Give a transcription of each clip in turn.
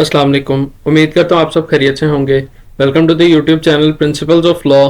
अस्सलाम वालेकुम। उम्मीद करता हूँ आप सब खैरियत से होंगे। Welcome to the YouTube channel principles of law.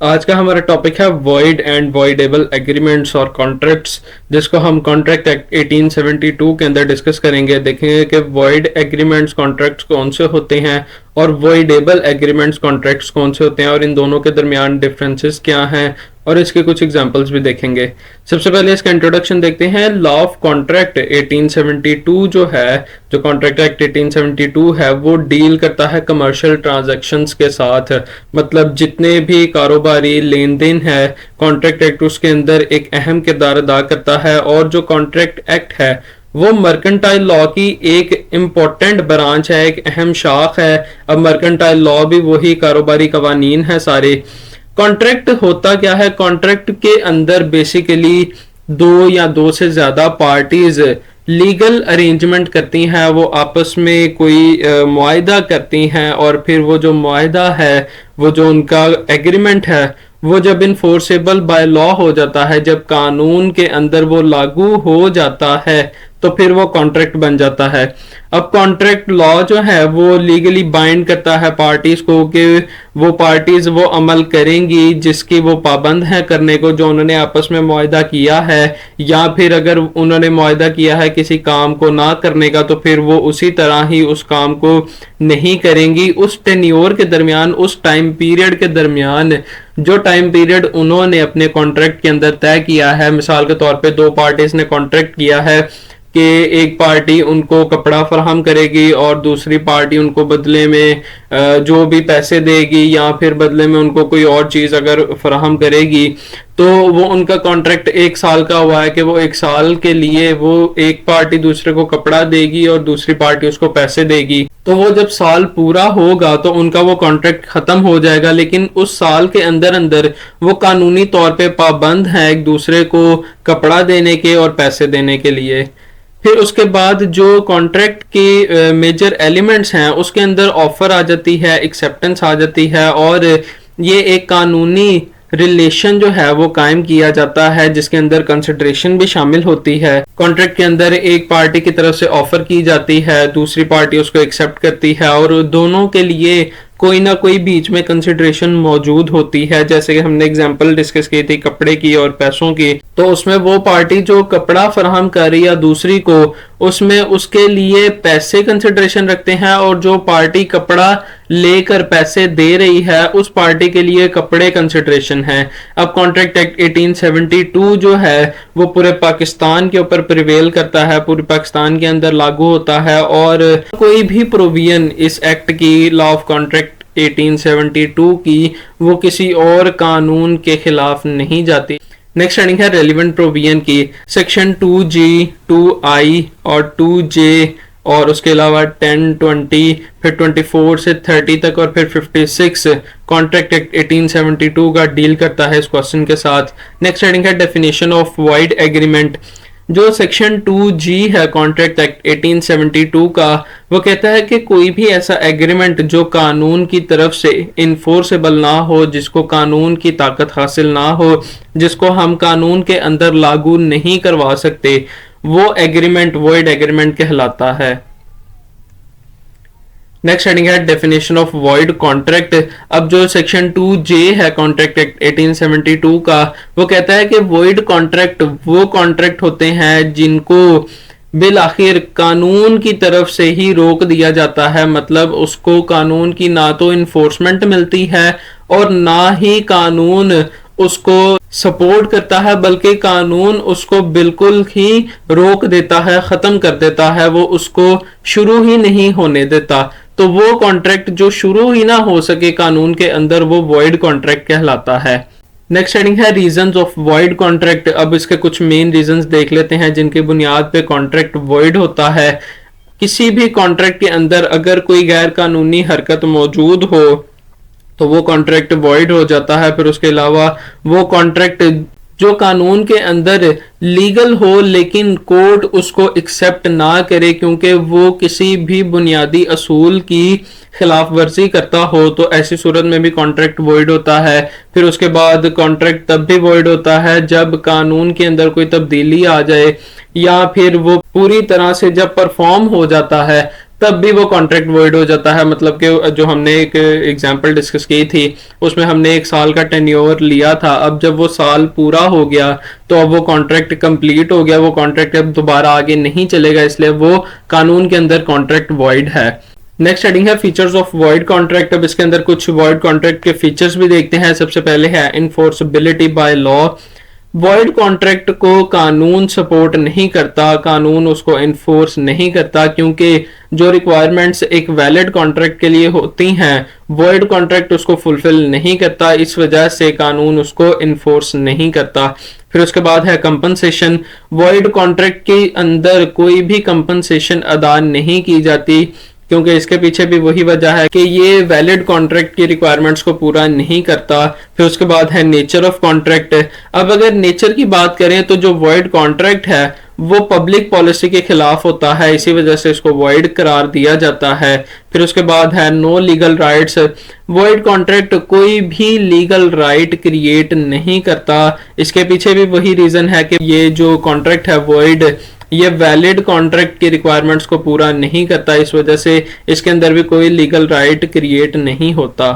आज का हमारा टॉपिक है वॉइड एंड वॉइडेबल एग्रीमेंट्स और कॉन्ट्रैक्ट्स, जिसको हम कॉन्ट्रैक्ट एक्ट 1872 के अंदर डिस्कस करेंगे। देखेंगे कि वॉइड एग्रीमेंट्स कॉन्ट्रैक्ट्स कौन से होते हैं और वॉइडेबल एग्रीमेंट्स कॉन्ट्रैक्ट्स कौन से होते हैं और इन दोनों के दरमियान डिफरेंसेस क्या हैं, और इसके कुछ एग्जांपल्स भी देखेंगे। सबसे पहले इसका इंट्रोडक्शन देखते हैं। लॉ ऑफ कॉन्ट्रैक्ट 1872 जो है, जो कॉन्ट्रैक्ट एक्ट 1872 है, वो डील करता है कमर्शियल ट्रांजैक्शंस के साथ। मतलब जितने भी कारोबारी लेन देन है, कॉन्ट्रैक्ट एक्ट उसके अंदर एक अहम किरदार अदा करता है। और जो कॉन्ट्रैक्ट एक्ट है वो मर्केंटाइल लॉ की एक इम्पोर्टेंट ब्रांच है, एक अहम शाख है। अब मर्केंटाइल लॉ भी वही कारोबारी कवानीन है सारे। कॉन्ट्रैक्ट होता क्या है? कॉन्ट्रैक्ट के अंदर बेसिकली दो या दो से ज्यादा पार्टीज लीगल अरेंजमेंट करती हैं, वो आपस में कोई मुआहिदा करती हैं, और फिर वो जो मुआहिदा है, वो जो उनका एग्रीमेंट है, वो जब इनफोर्सेबल बाय लॉ हो जाता है, जब कानून के अंदर वो लागू हो जाता है, तो फिर वो कॉन्ट्रैक्ट बन जाता है। अब कॉन्ट्रैक्ट लॉ जो है वो लीगली बाइंड करता है पार्टीज को कि वो पार्टीज वो अमल करेंगी जिसकी वो पाबंद है करने को, जो उन्होंने आपस में मुआहिदा किया है। या फिर अगर उन्होंने मुआहिदा किया है किसी काम को ना करने का, तो फिर वो उसी तरह ही उस काम को नहीं करेंगी। उस टेन्योर के दरमियान, उस टाइम पीरियड के दरमियान, जो टाइम पीरियड उन्होंने अपने कॉन्ट्रैक्ट के अंदर तय किया है। मिसाल के तौर पे दो पार्टीज ने कॉन्ट्रैक्ट किया है कि एक पार्टी उनको कपड़ा फराहम करेगी और दूसरी पार्टी उनको बदले में जो भी पैसे देगी, या फिर बदले में उनको कोई और चीज अगर फराहम करेगी, तो वो उनका कॉन्ट्रैक्ट एक साल का हुआ है कि वो एक साल के लिए वो एक पार्टी दूसरे को कपड़ा देगी और दूसरी पार्टी उसको पैसे देगी। तो वो जब साल पूरा होगा तो उनका वो कॉन्ट्रैक्ट खत्म हो जाएगा, लेकिन उस साल के अंदर अंदर वो कानूनी तौर पे पाबंद है एक दूसरे को कपड़ा देने के और पैसे देने के लिए। फिर उसके बाद जो कॉन्ट्रैक्ट के मेजर एलिमेंट्स हैं उसके अंदर ऑफर आ जाती है, एक्सेप्टेंस आ जाती है, और ये एक कानूनी रिलेशन जो है वो कायम किया जाता है जिसके अंदर कंसिडरेशन भी शामिल होती है। कॉन्ट्रैक्ट के अंदर एक पार्टी की तरफ से ऑफर की जाती है, दूसरी पार्टी उसको एक्सेप्ट करती है, और दोनों के लिए कोई ना कोई बीच में कंसिडरेशन मौजूद होती है। जैसे कि हमने एग्जांपल डिस्कस की थी कपड़े की और पैसों की, तो उसमें वो पार्टी जो कपड़ा फराहम कर रही है दूसरी को, उसमें उसके लिए पैसे कंसिडरेशन रखते हैं, और जो पार्टी कपड़ा लेकर पैसे दे रही है उस पार्टी के लिए कपड़े कंसिडरेशन है। अब कॉन्ट्रैक्ट एक्ट 1872 जो है वो पूरे पाकिस्तान के ऊपर प्रिवेल करता है, पूरे पाकिस्तान के अंदर लागू होता है, और कोई भी प्रोविजन इस एक्ट की, लॉ ऑफ कॉन्ट्रैक्ट 1872 की, वो किसी और कानून के खिलाफ नहीं जाती। नेक्स्ट हेडिंग है रेलिवेंट प्रोविजन की। सेक्शन 2G, 2I और 2J, और उसके अलावा 10, 20, फिर 24 से 30 तक, और फिर 56 कॉन्ट्रैक्ट एक्ट 1872 का डील करता है इस क्वेश्चन के साथ। नेक्स्ट हेडिंग है डेफिनेशन ऑफ वॉइड एग्रीमेंट। जो सेक्शन 2G है कॉन्ट्रैक्ट एक्ट 1872 का, वो कहता है कि कोई भी ऐसा एग्रीमेंट जो कानून की तरफ से इन्फोर्सेबल ना हो, जिसको कानून की ताकत हासिल ना हो, जिसको हम कानून के अंदर लागू नहीं करवा सकते, वो एग्रीमेंट वॉइड एग्रीमेंट कहलाता है। नेक्स्ट हेडिंग है डेफिनेशन ऑफ वॉइड कॉन्ट्रैक्ट। अब जो सेक्शन 2J है कॉन्ट्रैक्ट एक्ट 1872 का, वो कहता है कि वॉइड कॉन्ट्रैक्ट वो कॉन्ट्रैक्ट होते हैं जिनको बिल आखिर कानून की तरफ से ही रोक दिया जाता है। मतलब उसको कानून की ना तो इन्फोर्समेंट मिलती है और ना ही कानून उसको सपोर्ट करता है, बल्कि कानून उसको बिल्कुल ही रोक देता है, खत्म कर देता है, वो उसको शुरू ही नहीं होने देता। तो वो कॉन्ट्रैक्ट जो शुरू ही ना हो सके कानून के अंदर, वो वॉइड कॉन्ट्रैक्ट कहलाता है। नेक्स्ट हेडिंग है रीजंस ऑफ वॉइड कॉन्ट्रैक्ट। अब इसके कुछ मेन रीजंस देख लेते हैं जिनकी बुनियाद पे कॉन्ट्रैक्ट वॉइड होता है। किसी भी कॉन्ट्रैक्ट के अंदर अगर कोई गैर कानूनी हरकत मौजूद हो तो वो कॉन्ट्रैक्ट वॉइड हो जाता है। फिर उसके अलावा वो कॉन्ट्रैक्ट जो कानून के अंदर लीगल हो लेकिन कोर्ट उसको एक्सेप्ट ना करे क्योंकि वो किसी भी बुनियादी असूल की खिलाफ वर्जी करता हो, तो ऐसी सूरत में भी कॉन्ट्रैक्ट वॉइड होता है। फिर उसके बाद कॉन्ट्रैक्ट तब भी वॉइड होता है जब कानून के अंदर कोई तब्दीली आ जाए, या फिर वो पूरी तरह से जब परफॉर्म हो जाता है तब भी वो कॉन्ट्रैक्ट वॉइड हो जाता है। मतलब कि जो हमने एक एग्जांपल डिस्कस की थी उसमें हमने 1 साल का टेन्योर लिया था, अब जब वो साल पूरा हो गया तो अब वो कॉन्ट्रैक्ट कंप्लीट हो गया, वो कॉन्ट्रैक्ट अब दोबारा आगे नहीं चलेगा, इसलिए वो कानून के अंदर कॉन्ट्रैक्ट वॉइड है। नेक्स्ट हेडिंग है फीचर्स ऑफ वॉइड कॉन्ट्रैक्ट। अब इसके अंदर कुछ वॉइड कॉन्ट्रैक्ट के फीचर्स भी देखते हैं। सबसे पहले है इनफोर्सबिलिटी बाय लॉ। वॉइड कॉन्ट्रैक्ट को कानून सपोर्ट नहीं करता, कानून उसको इन्फोर्स नहीं करता, क्योंकि जो रिक्वायरमेंट्स एक वैलिड कॉन्ट्रैक्ट के लिए होती हैं वॉइड कॉन्ट्रैक्ट उसको फुलफिल नहीं करता, इस वजह से कानून उसको इन्फोर्स नहीं करता। फिर उसके बाद है कंपनसेशन। वॉइड कॉन्ट्रैक्ट के अंदर कोई भी कंपनसेशन अदा नहीं की जाती, क्योंकि इसके पीछे भी वही वजह है कि ये वैलिड कॉन्ट्रैक्ट की रिक्वायरमेंट्स को पूरा नहीं करता। फिर उसके बाद है नेचर ऑफ कॉन्ट्रैक्ट। अब अगर नेचर की बात करें तो जो वॉइड कॉन्ट्रैक्ट है वो पब्लिक पॉलिसी के खिलाफ होता है, इसी वजह से इसको वॉइड करार दिया जाता है। फिर उसके बाद है no legal rights. Void contract कोई भी लीगल राइट क्रिएट नहीं करता, इसके पीछे भी वही रीजन है कि ये जो कॉन्ट्रैक्ट है वॉइड ये वैलिड कॉन्ट्रैक्ट की रिक्वायरमेंट्स को पूरा नहीं करता, इस वजह से इसके अंदर भी कोई लीगल राइट क्रिएट नहीं होता।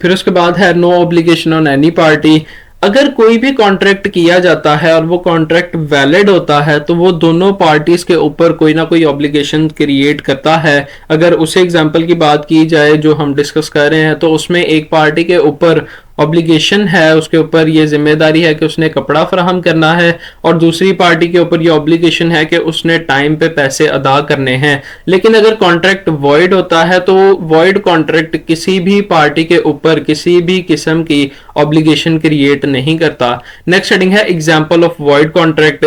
फिर उसके बाद है no obligation on any party. अगर कोई भी कॉन्ट्रैक्ट किया जाता है और वो कॉन्ट्रैक्ट वैलिड होता है तो वो दोनों पार्टीज के ऊपर कोई ना कोई ऑब्लिगेशन क्रिएट करता है। अगर उस एग्जांपल की बात की जाए जो हम डिस्कस कर रहे हैं तो उसमें एक पार्टी के ऊपर ऑब्लिगेशन है, उसके ऊपर ये जिम्मेदारी है कि उसने कपड़ा फराहम करना है, और दूसरी पार्टी के ऊपर ये ऑब्लिगेशन है कि उसने टाइम पे पैसे अदा करने हैं। लेकिन अगर कॉन्ट्रैक्ट वॉइड होता है तो वॉइड कॉन्ट्रैक्ट किसी भी पार्टी के ऊपर किसी भी किस्म की ऑब्लिगेशन क्रिएट नहीं करता। नेक्स्ट हेडिंग है एग्जांपल ऑफ वॉइड कॉन्ट्रैक्ट।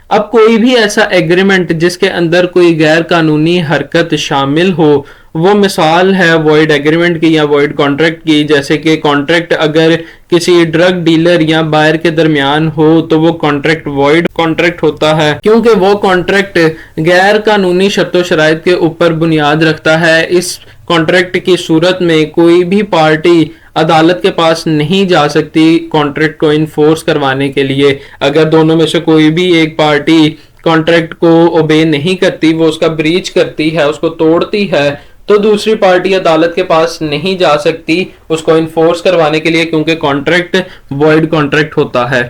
अब कोई भी ऐसा एग्रीमेंट जिसके अंदर कोई गैर कानूनी हरकत शामिल हो, वो मिसाल है वॉइड एग्रीमेंट की या वॉइड कॉन्ट्रैक्ट की। जैसे कि कॉन्ट्रैक्ट अगर किसी ड्रग डीलर या बायर के दरमियान हो तो वो कॉन्ट्रैक्ट वॉइड कॉन्ट्रैक्ट होता है, क्योंकि वो कॉन्ट्रैक्ट गैर कानूनी शर्तों शराइत के ऊपर बुनियाद रखता है। इस कॉन्ट्रैक्ट की सूरत में कोई भी पार्टी अदालत के पास नहीं जा सकती कॉन्ट्रैक्ट को इन्फोर्स करवाने के लिए। अगर दोनों में से कोई भी एक पार्टी कॉन्ट्रैक्ट को ओबे नहीं करती, वो उसका ब्रीच करती है, उसको तोड़ती है, तो दूसरी पार्टी अदालत के पास नहीं जा सकती उसको इन्फोर्स करवाने के लिए, क्योंकि कॉन्ट्रैक्ट वॉइड कॉन्ट्रैक्ट होता है।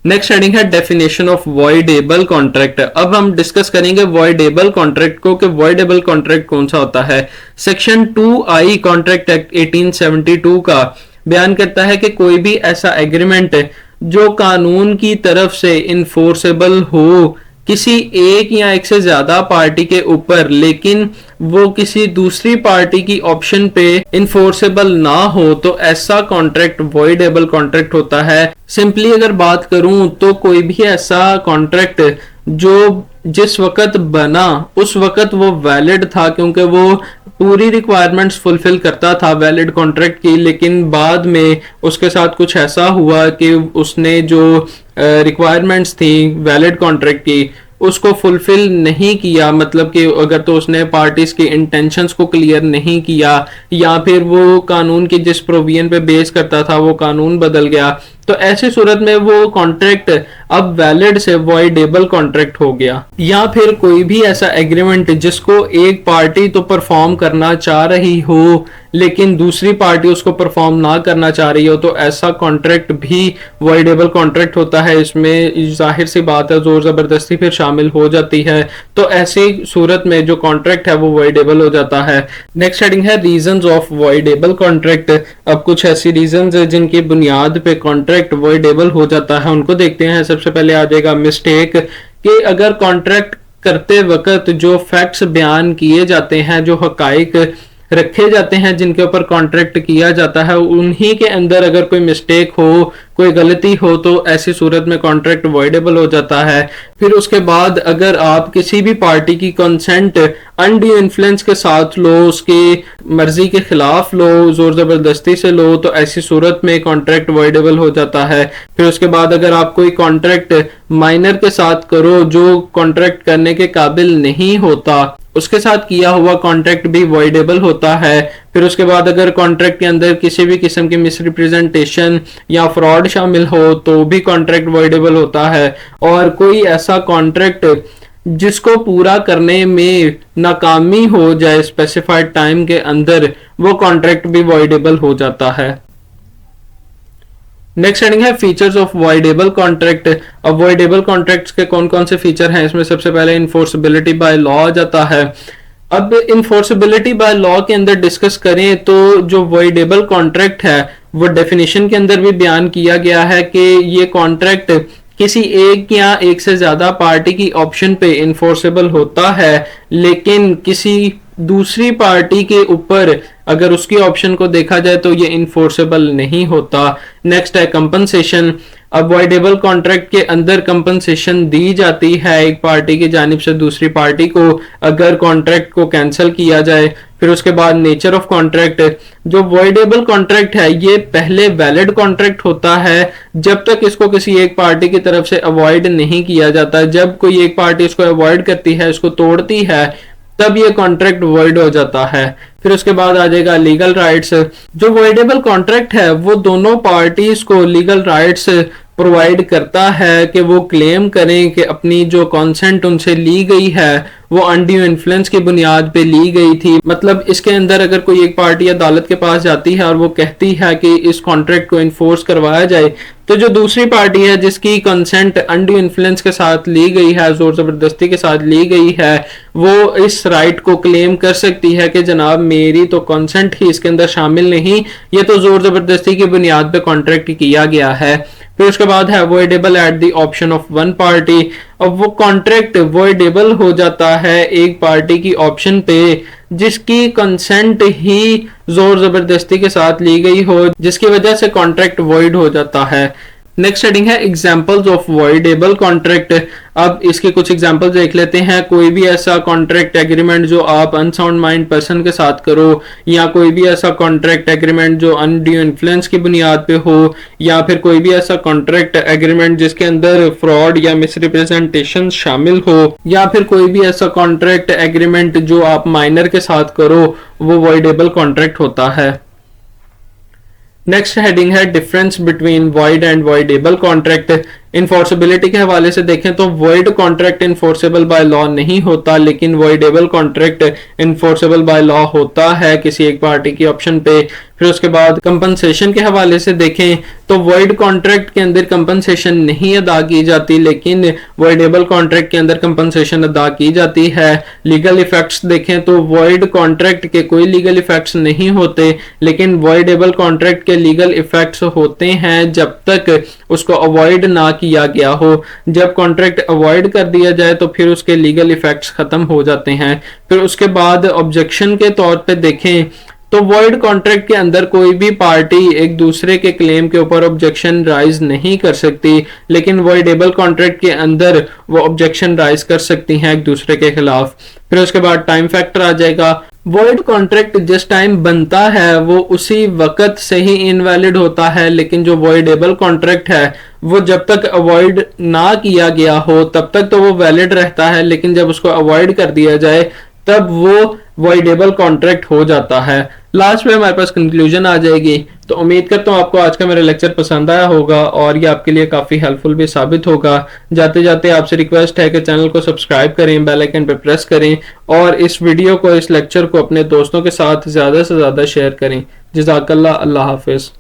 नेक्स्ट हेडिंग है डेफिनेशन ऑफ वॉइडेबल कॉन्ट्रैक्ट। अब हम डिस्कस करेंगे वॉइडेबल कॉन्ट्रैक्ट को कि वॉइडेबल कॉन्ट्रैक्ट कौन सा होता है। सेक्शन 2I कॉन्ट्रैक्ट एक्ट 1872 का बयान करता है कि कोई भी ऐसा एग्रीमेंट जो कानून की तरफ से इन्फोर्सेबल हो किसी एक या एक से ज्यादा पार्टी के ऊपर, लेकिन वो किसी दूसरी पार्टी की ऑप्शन पे इन्फोर्सेबल ना हो, तो ऐसा कॉन्ट्रैक्ट वॉइडेबल कॉन्ट्रैक्ट होता है। सिंपली अगर बात करूं तो कोई भी ऐसा कॉन्ट्रैक्ट जो जिस वक्त बना उस वक्त वो वैलिड था, क्योंकि वो पूरी रिक्वायरमेंट्स फुलफिल करता था वैलिड कॉन्ट्रैक्ट की, लेकिन बाद में उसके साथ कुछ ऐसा हुआ कि उसने जो रिक्वायरमेंट्स थी वैलिड कॉन्ट्रैक्ट की उसको फुलफिल नहीं किया। मतलब कि अगर तो उसने पार्टीज की इंटेंशंस को क्लियर नहीं किया, या फिर वो कानून की जिस प्रोविजन पे बेस करता था वो कानून बदल गया, तो ऐसी सूरत में वो कॉन्ट्रैक्ट अब वैलिड से वॉइडेबल कॉन्ट्रैक्ट हो गया। या फिर कोई भी ऐसा एग्रीमेंट जिसको एक पार्टी तो परफॉर्म करना चाह रही हो लेकिन दूसरी पार्टी उसको परफॉर्म ना करना चाह रही हो, तो ऐसा कॉन्ट्रैक्ट भी वॉइडेबल कॉन्ट्रैक्ट होता है। इसमें जाहिर सी बात है जोर जबरदस्ती फिर शामिल हो जाती है, तो ऐसी सूरत में जो कॉन्ट्रैक्ट है वो वॉइडेबल हो जाता है। नेक्स्ट हेडिंग है रीजंस ऑफ वॉइडेबल कॉन्ट्रैक्ट। अब कुछ ऐसी रीजंस है जिनकी बुनियाद पे कॉन्ट्रैक्ट वॉइडेबल हो जाता है, उनको देखते हैं। सबसे पहले आ जाएगा मिस्टेक, कि अगर कॉन्ट्रैक्ट करते वक्त जो फैक्ट्स बयान किए जाते हैं, जो हकाइक रखे जाते हैं जिनके ऊपर कॉन्ट्रैक्ट किया जाता है, उन्हीं के अंदर अगर कोई मिस्टेक हो, कोई गलती हो, तो ऐसी सूरत में कॉन्ट्रैक्ट वॉइडेबल हो जाता है। फिर उसके बाद अगर आप किसी भी पार्टी की कंसेंट अनड्यू इन्फ्लुएंस के साथ लो, उसकी मर्जी के खिलाफ लो, जोर जबरदस्ती से लो, तो ऐसी सूरत में कॉन्ट्रैक्ट वॉइडेबल हो जाता है। फिर उसके बाद अगर आप कोई कॉन्ट्रैक्ट माइनर के साथ करो जो कॉन्ट्रैक्ट करने के काबिल नहीं होता, उसके साथ किया हुआ कॉन्ट्रैक्ट भी वॉइडेबल होता है। फिर उसके बाद अगर कॉन्ट्रैक्ट के अंदर किसी भी किस्म की मिसरिप्रेजेंटेशन या फ्रॉड शामिल हो तो भी कॉन्ट्रैक्ट वॉइडेबल होता है। और कोई ऐसा कॉन्ट्रैक्ट जिसको पूरा करने में नाकामी हो जाए स्पेसिफाइड टाइम के अंदर, वो कॉन्ट्रैक्ट भी वॉइडेबल हो जाता है। नेक्स्ट हेडिंग है फीचर्स ऑफ वॉइडेबल कॉन्ट्रैक्ट। अब वॉइडेबल कॉन्ट्रैक्ट्स के कौन कौन से फीचर हैं, इसमें सबसे पहले इन्फोर्सेबिलिटी बाय लॉ आ जाता है। अब इन्फोर्सेबिलिटी बाय लॉ के अंदर डिस्कस करें तो जो वॉइडेबल कॉन्ट्रैक्ट है वो डेफिनेशन के अंदर भी बयान किया गया है कि ये कॉन्ट्रैक्ट किसी एक या एक से ज्यादा पार्टी की ऑप्शन पे इन्फोर्सेबल होता है, लेकिन किसी दूसरी पार्टी के ऊपर अगर उसकी ऑप्शन को देखा जाए तो ये इन्फोर्सेबल नहीं होता। नेक्स्ट है कंपनसेशन। अब वॉइडेबल कॉन्ट्रैक्ट के अंदर कंपनसेशन दी जाती है एक पार्टी की जानिब से दूसरी पार्टी को अगर कॉन्ट्रैक्ट को कैंसिल किया जाए। फिर उसके बाद नेचर ऑफ कॉन्ट्रैक्ट। जो वॉइडेबल कॉन्ट्रैक्ट है ये पहले वैलिड कॉन्ट्रैक्ट होता है जब तक इसको किसी एक पार्टी की तरफ से अवॉइड नहीं किया जाता। जब कोई एक पार्टी इसको अवॉइड करती है, इसको तोड़ती है, तब ये कॉन्ट्रैक्ट वॉइड हो जाता है। फिर उसके बाद आ जाएगा लीगल राइट्स। जो वॉइडेबल कॉन्ट्रैक्ट है वो दोनों पार्टीज को लीगल राइट्स प्रोवाइड करता है कि वो क्लेम करें कि अपनी जो कॉन्सेंट उनसे ली गई है वो अनड्यू इन्फ्लुएंस की बुनियाद पे ली गई थी। मतलब इसके अंदर अगर कोई एक पार्टी अदालत के पास जाती है और वो कहती है कि इस कॉन्ट्रैक्ट को इन्फोर्स करवाया जाए, तो जो दूसरी पार्टी है जिसकी कंसेंट अनड्यू इन्फ्लुएंस के साथ ली गई है, जोर जबरदस्ती के साथ ली गई है, वो इस राइट को क्लेम कर सकती है कि जनाब मेरी तो कंसेंट ही इसके अंदर शामिल नहीं, ये तो जोर जबरदस्ती की बुनियाद पे कॉन्ट्रैक्ट किया गया है। फिर उसके बाद है voidable at the option of one party. अब वो कॉन्ट्रैक्ट वॉइडेबल हो जाता है एक पार्टी की ऑप्शन पे जिसकी कंसेंट ही जोर जबरदस्ती के साथ ली गई हो, जिसकी वजह से कॉन्ट्रैक्ट वॉइड हो जाता है। नेक्स्ट हेडिंग है एग्जांपल्स ऑफ वॉइडेबल कॉन्ट्रैक्ट। अब इसके कुछ एग्जांपल्स देख लेते हैं। कोई भी ऐसा कॉन्ट्रैक्ट एग्रीमेंट जो आप अनसाउंड माइंड पर्सन के साथ करो, या कोई भी ऐसा कॉन्ट्रैक्ट एग्रीमेंट जो अनड्यू इन्फ्लुएंस की बुनियाद पे हो, या फिर कोई भी ऐसा कॉन्ट्रैक्ट एग्रीमेंट जिसके अंदर फ्रॉड या मिसरिप्रेजेंटेशन शामिल हो, या फिर कोई भी ऐसा कॉन्ट्रैक्ट एग्रीमेंट जो आप माइनर के साथ करो, वो वॉइडेबल कॉन्ट्रैक्ट होता है। नेक्स्ट हेडिंग है difference between void and voidable contract. Enforceability के हवाले से देखें तो void contract enforceable by law नहीं होता, लेकिन voidable contract enforceable by law होता है किसी एक पार्टी की ऑप्शन पे। फिर उसके बाद कंपनसेशन के हवाले से देखें तो वॉइड कॉन्ट्रैक्ट के अंदर कंपनसेशन नहीं अदा की जाती, लेकिन वॉइडेबल कॉन्ट्रैक्ट के अंदर कंपनसेशन अदा की जाती है। लीगल इफेक्ट्स देखें तो वॉइड कॉन्ट्रैक्ट के कोई लीगल इफेक्ट्स नहीं होते, लेकिन वॉइडेबल कॉन्ट्रैक्ट के लीगल इफेक्ट्स होते हैं जब तक उसको अवॉइड ना किया गया हो। जब कॉन्ट्रैक्ट अवॉइड कर दिया जाए तो फिर उसके लीगल इफेक्ट्स खत्म हो जाते हैं। फिर उसके बाद ऑब्जेक्शन के तौर पे देखें तो वॉइड कॉन्ट्रैक्ट के अंदर कोई भी पार्टी एक दूसरे के क्लेम के ऊपर ऑब्जेक्शन राइज नहीं कर सकती, लेकिन वॉइडेबल कॉन्ट्रैक्ट के अंदर वो ऑब्जेक्शन राइज कर सकती हैं एक दूसरे के खिलाफ। फिर उसके बाद टाइम फैक्टर आ जाएगा। वॉइड कॉन्ट्रैक्ट जिस टाइम बनता है वो उसी वक्त से ही इनवैलिड होता है, लेकिन जो वॉइडेबल कॉन्ट्रैक्ट है वो जब तक अवॉइड ना किया गया हो तब तक तो वो वैलिड रहता है, लेकिन जब उसको अवॉइड कर दिया जाए तब वो वॉइडेबल कॉन्ट्रैक्ट हो जाता है। लास्ट में हमारे पास कंक्लूजन आ जाएगी। तो उम्मीद करता हूँ आपको आज का मेरा लेक्चर पसंद आया होगा और ये आपके लिए काफी हेल्पफुल भी साबित होगा। जाते जाते आपसे रिक्वेस्ट है कि चैनल को सब्सक्राइब करें, बेल आइकन पे प्रेस करें और इस वीडियो को, इस लेक्चर को अपने दोस्तों के साथ ज्यादा से ज्यादा शेयर करें। जज़ाकल्लाह। अल्लाह हाफिज।